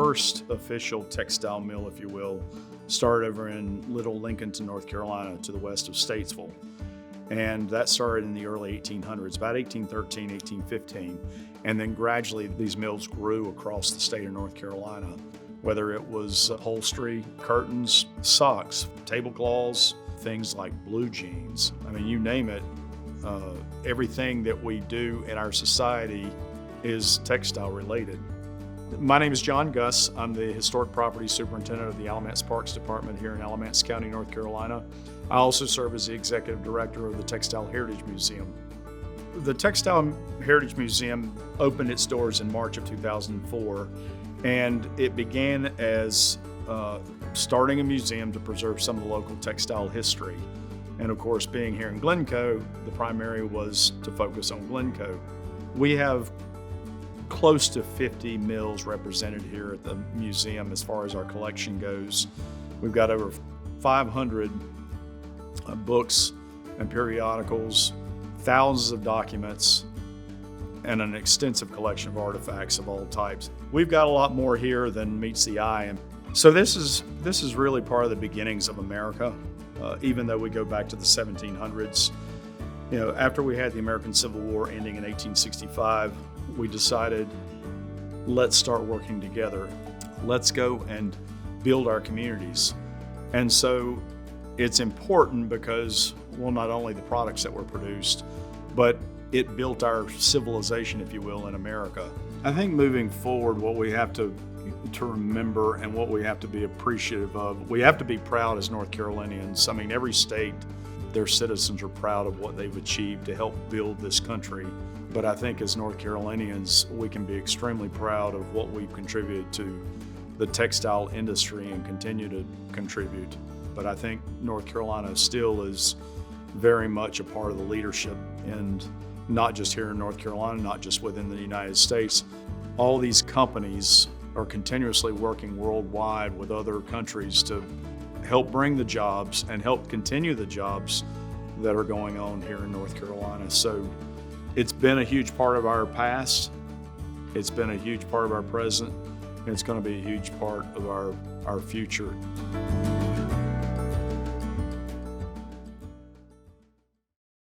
first official textile mill, if you will, started over in Little Lincolnton, North Carolina, to the west of Statesville. And that started in the early 1800s, about 1813, 1815. And then gradually these mills grew across the state of North Carolina, whether it was upholstery, curtains, socks, tablecloths, things like blue jeans. I mean, you name it, everything that we do in our society is textile related. My name is John Gus. I'm the Historic Property Superintendent of the Alamance Parks Department here in Alamance County, North Carolina. I also serve as the Executive Director of the Textile Heritage Museum. The Textile Heritage Museum opened its doors in March of 2004, and it began as starting a museum to preserve some of the local textile history. And of course, being here in Glencoe, the primary was to focus on Glencoe. We have close to 50 mills represented here at the museum as far as our collection goes. We've got over 500 books and periodicals, thousands of documents, and an extensive collection of artifacts of all types. We've got a lot more here than meets the eye. And so this is really part of the beginnings of America, even though we go back to the 1700s. You know, after we had the American Civil War ending in 1865, we decided, let's start working together. Let's go and build our communities. And so it's important because, well, not only the products that were produced, but it built our civilization, if you will, in America. I think moving forward, what we have to remember and what we have to be appreciative of, we have to be proud as North Carolinians. I mean, every state, their citizens are proud of what they've achieved to help build this country. But I think as North Carolinians, we can be extremely proud of what we've contributed to the textile industry and continue to contribute. But I think North Carolina still is very much a part of the leadership, and not just here in North Carolina, not just within the United States. All these companies are continuously working worldwide with other countries to help bring the jobs and help continue the jobs that are going on here in North Carolina. So it's been a huge part of our past, it's been a huge part of our present, and it's going to be a huge part of our future.